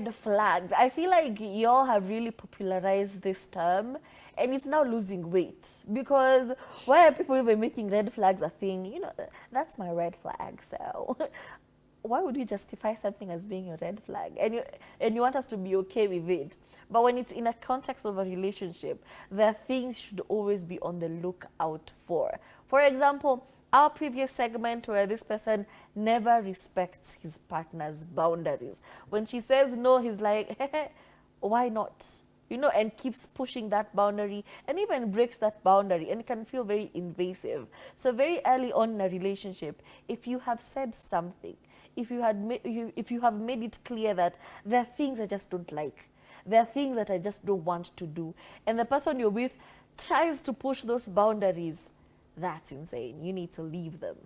red flags. I feel like y'all have really popularized this term and it's now losing weight because why are people even making red flags a thing? You know, that's my red flag. So why would you justify something as being a red flag? And you want us to be okay with it. But when it's in a context of a relationship, there are things you should always be on the lookout for. For example, our previous segment where this person never respects his partner's boundaries. When she says no, he's like, why not? You know, and keeps pushing that boundary and even breaks that boundary, and it can feel very invasive. So very early on in a relationship, if you have said something, if you have made it clear that there are things I just don't like, there are things that I just don't want to do, and the person you're with tries to push those boundaries, that's insane. You need to leave them.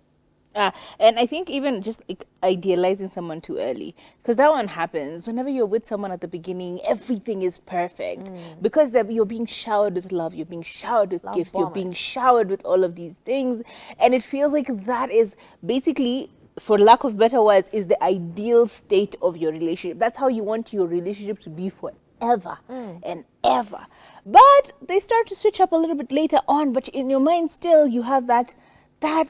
And I think even just like idealizing someone too early, because that one happens whenever you're with someone at the beginning, everything is perfect because you're being showered with love, you're being showered with Love gifts, you're bombing. being showered with all of these things, and it feels like that is basically, for lack of better words, is the ideal state of your relationship. That's how you want your relationship to be forever and ever. But they start to switch up a little bit later on, but in your mind still you have that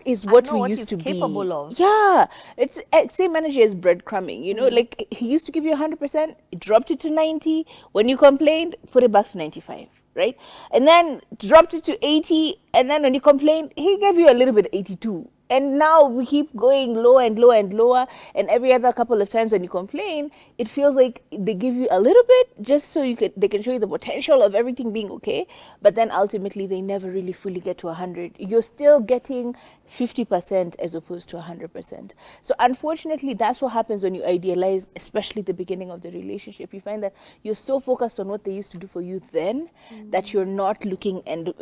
is I what know we what used he's to be. capable of. Yeah, it's same energy as breadcrumbing. You know, like he used to give you 100%, dropped it to 90. When you complained, put it back to 95, right? And then dropped it to 80, and then when you complained, he gave you a little bit 82. And now we keep going lower and lower and lower, and every other couple of times when you complain, it feels like they give you a little bit just so they can show you the potential of everything being okay, but then ultimately they never really fully get to 100. You're still getting 50% as opposed to 100%. So unfortunately, that's what happens when you idealize, especially the beginning of the relationship. You find that you're so focused on what they used to do for you then that you're not looking and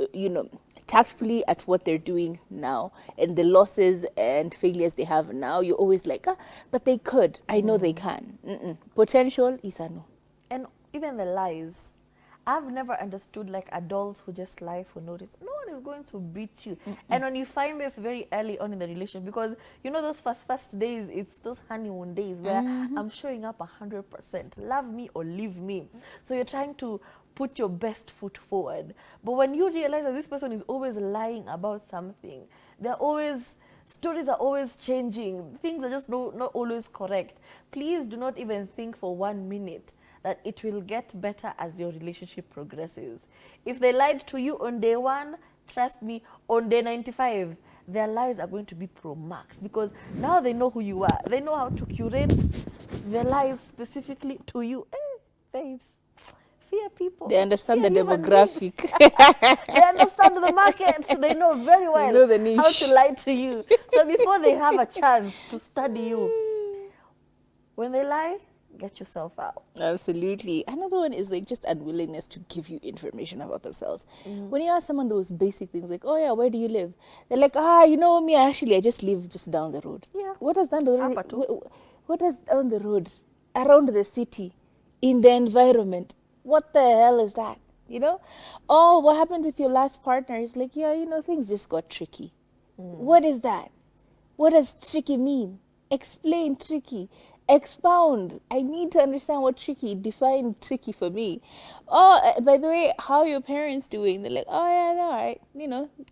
tactfully at what they're doing now and the losses and failures they have now. You're always like, but they could. I know they can. Potential is a no. And even the lies. I've never understood like adults who just lie for no reason. No one is going to beat you. And when you find this very early on in the relationship, because you know those first days, it's those honeymoon days where I'm showing up 100%, love me or leave me. So you're trying to put your best foot forward. But when you realize that this person is always lying about something, stories are always changing. Things are just not always correct. Please do not even think for 1 minute that it will get better as your relationship progresses. If they lied to you on day 1, trust me, on day 95, their lies are going to be pro max because now they know who you are. They know how to curate their lies specifically to you. Babes, fear people. They understand Fear the human beings. demographic. They understand the market. They know very They well know the how to niche. lie to you. So before they have a chance to study you, when they lie, get yourself out. Absolutely. Another one is like just unwillingness to give you information about themselves. When you ask someone those basic things like, "Oh yeah, where do you live?" They're like, you know me, actually I just live just down the road. Yeah. What does down the road? Upper too. What does down the road? Around the city, in the environment. What the hell is that? You know? Oh, what happened with your last partner? It's like, yeah, things just got tricky. What is that? What does tricky mean? Explain tricky. Expound. I need to understand what tricky. Define tricky for me. Oh, by the way, how are your parents doing? They're like, oh yeah, they're all right.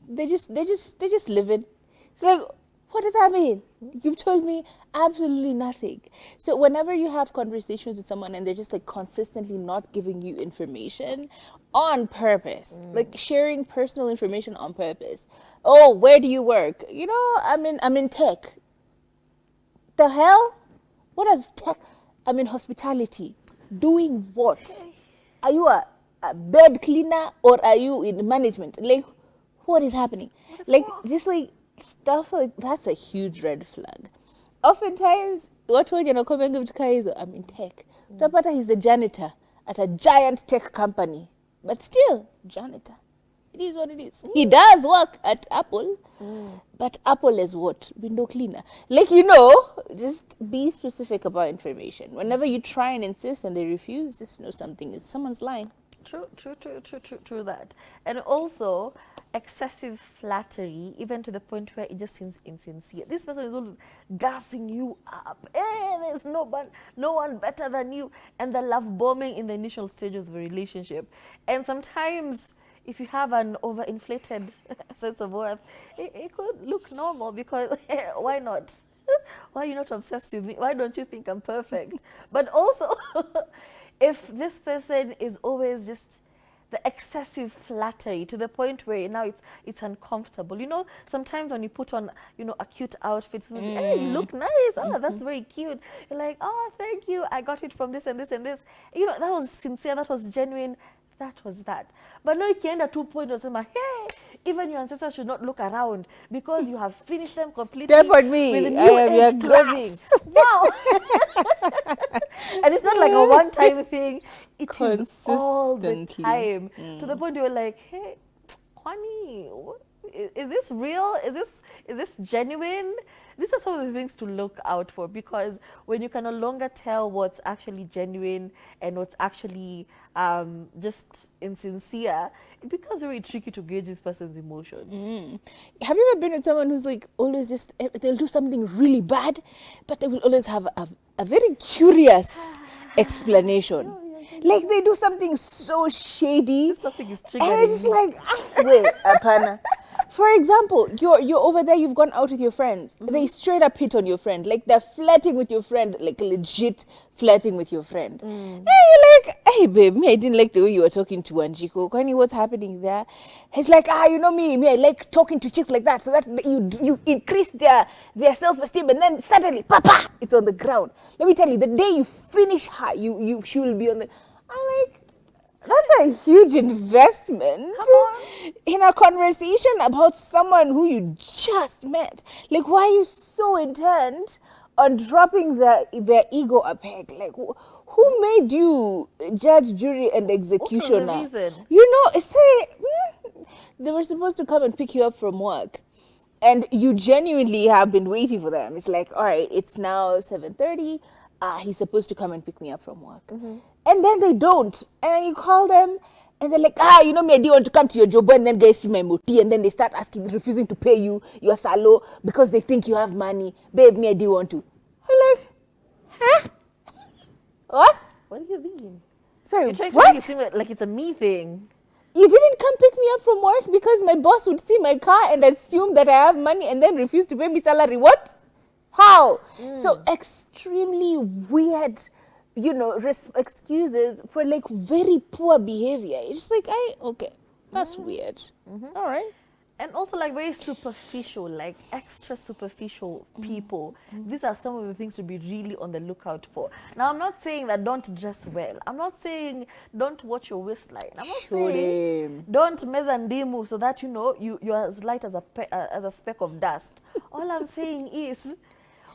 They just living. It's like, what does that mean? You've told me absolutely nothing. So whenever you have conversations with someone and they're just like consistently not giving you information on purpose, like sharing personal information on purpose. Oh, where do you work? I'm in tech. The hell? What is tech? I'm in hospitality. Doing what? Are you a bed cleaner or are you in management? Like, what is happening? What is Like, wrong? just like stuff like that's a huge red flag. Oftentimes, what when you're coming to Kaizo, I'm in tech. Tapata he's the janitor at a giant tech company, but still janitor. It is what it is. He does work at Apple, but Apple is what? Window cleaner. Like, just be specific about information. Whenever you try and insist and they refuse, just know someone's lying. True that. And also, excessive flattery, even to the point where it just seems insincere. This person is always gassing you up. Hey, there's no one better than you. And the love bombing in the initial stages of the relationship. And sometimes, if you have an overinflated sense of worth, it could look normal because why not? Why are you not obsessed with me? Why don't you think I'm perfect? But also, if this person is always just the excessive flattery to the point where now it's uncomfortable. You know, sometimes when you put on, you know, a cute outfit, hey, you look nice. Oh, that's very cute. You're like, oh, thank you. I got it from this and this and this. You know, that was sincere. That was genuine. That was that. But no, ikienda 2 point wasema, hey, even your ancestors should not look around because you have finished them completely. Step on me. With I new am your age clothing. Wow. And it's not like a one-time thing. It is all the time. To the point where you're like, hey, Kwani, is this real? Is this genuine? These are some of the things to look out for, because when you can no longer tell what's actually genuine and what's actually just insincere, it becomes very tricky to gauge this person's emotions. Have you ever been with someone who's like always just, they'll do something really bad, but they will always have a very curious explanation. Like they do something so shady. This something is triggering. And I'm just like, wait, apana. For example, you're over there, you've gone out with your friends. They straight up hit on your friend. Like they're flirting with your friend, like legit flirting with your friend. And you're like, hey babe, me, I didn't like the way you were talking to Anjiko. Kwani, what's happening there? He's like, you know me, I like talking to chicks like that, so that you increase their self-esteem, and then suddenly, papa, it's on the ground. Let me tell you, the day you finish her, she will be on the. I'm like, that's a huge investment in a conversation about someone who you just met. Like, why are you so intent on dropping their ego a peg? Like, who made you judge, jury, and executioner? What was the reason? You know, they were supposed to come and pick you up from work, and you genuinely have been waiting for them. It's like, all right, it's now 7:30. He's supposed to come and pick me up from work. And then they don't. And then you call them and they're like, you know me, I didn't want to come to your job, and then guys see my moti, and then they start refusing to pay you your salo because they think you have money. Babe, me, I didn't want to. I'm like, huh? What? What do you mean? Sorry, You're trying to what? make it seem like it's a me thing. You didn't come pick me up from work because my boss would see my car and assume that I have money and then refuse to pay me salary. What? How? So extremely weird, you know, excuses for like very poor behavior. It's like, okay, that's weird. All right. And also like very superficial, like extra superficial people. These are some of the things to be really on the lookout for. Now, I'm not saying that don't dress well. I'm not saying don't watch your waistline. I'm not saying don't mezandimu so that, you know, you're as light as a speck of dust. All I'm saying is,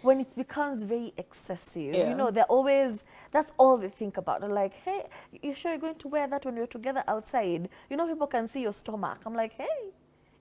when it becomes very excessive, you know, they're always, that's all they think about. They're like, hey, you sure you're going to wear that when you're together outside? You know, people can see your stomach. I'm like, hey,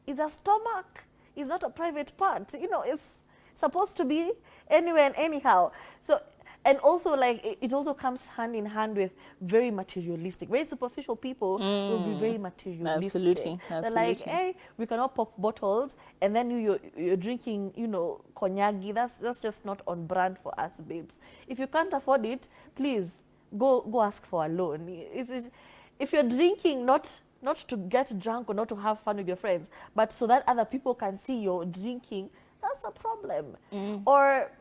is a stomach? It's not a private part. You know, it's supposed to be anywhere and anyhow. So, and also like, it also comes hand in hand with very materialistic, very superficial people will be very materialistic. Absolutely. They're like, hey, we cannot pop bottles, and then you're drinking, you know, konyagi. That's just not on brand for us, babes. If you can't afford it, please go ask for a loan. If you're drinking, not to get drunk or not to have fun with your friends, but so that other people can see you're drinking, that's a problem. Or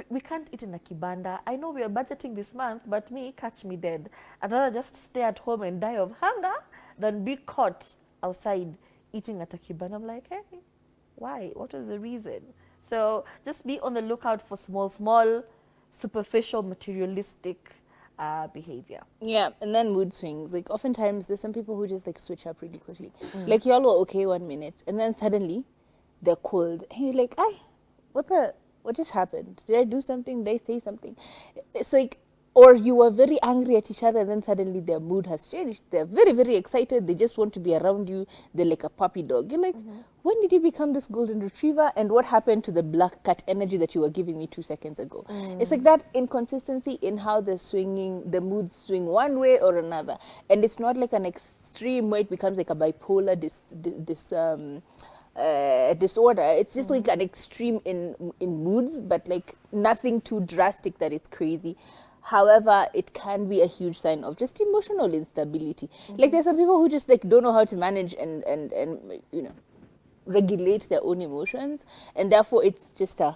we can't eat in a kibanda. I know we are budgeting this month, but me, catch me dead. I'd rather just stay at home and die of hunger than be caught outside eating at a kibanda. I'm like, hey, why? What is the reason? So just be on the lookout for small, superficial, materialistic behavior. Yeah, and then mood swings. Like oftentimes there's some people who just like switch up really quickly. Like y'all were okay 1 minute, and then suddenly they're cold. And you're like, what just happened? Did I do something? Did I say something? It's like Or you were very angry at each other and then suddenly their mood has changed. They're very, very excited. They just want to be around you. They're like a puppy dog. You're like, when did you become this golden retriever? And what happened to the black cat energy that you were giving me 2 seconds ago? It's like that inconsistency in how they're swinging, the moods swing one way or another. And it's not like an extreme where it becomes like a bipolar disorder. It's just like an extreme in moods, but like nothing too drastic that it's crazy. However, it can be a huge sign of just emotional instability. Like there's some people who just like don't know how to manage and you know, regulate their own emotions, and therefore it's just a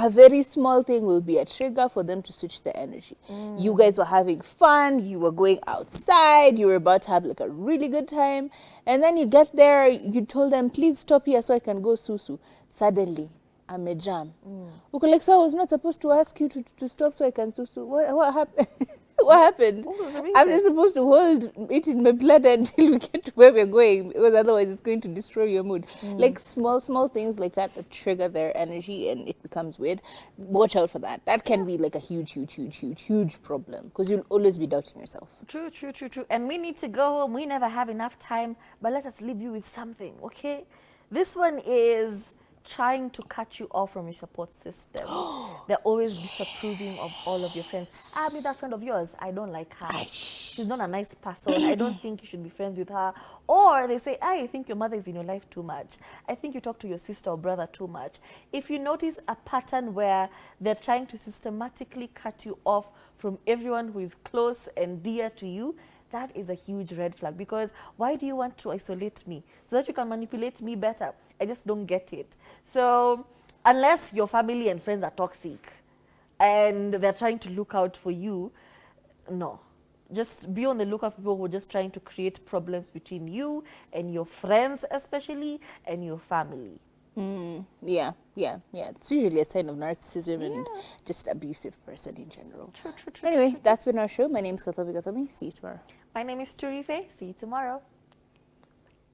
very small thing will be a trigger for them to switch their energy. You guys were having fun, you were going outside, you were about to have like a really good time, and then you get there, you told them, please stop here so I can go susu. Suddenly, I'm a jam. Okay, like, so I was not supposed to ask you to stop so I can susu. What happened? What happened? What was the reason? I'm just supposed to hold it in my bladder until we get to where we're going, because otherwise it's going to destroy your mood. Like small things like that that trigger their energy and it becomes weird. Watch out for that. That can be like a huge problem, because you'll always be doubting yourself. True. And we need to go home. We never have enough time, but let us leave you with something, okay? This one is trying to cut you off from your support system. They're always disapproving of all of your friends. I mean, that friend of yours, I don't like her. She's not a nice person. I don't think you should be friends with her. Or they say, I think your mother is in your life too much. I think you talk to your sister or brother too much. If you notice a pattern where they're trying to systematically cut you off from everyone who is close and dear to you, that is a huge red flag, because why do you want to isolate me? So that you can manipulate me better? I just don't get it. So unless your family and friends are toxic and they're trying to look out for you, no. Just be on the lookout for people who are just trying to create problems between you and your friends especially, and your family. Yeah. It's usually a sign of narcissism and just abusive person in general. True. Anyway, that's been our show. My name is Kathobi Kathomi. See you tomorrow. My name is Turife. See you tomorrow.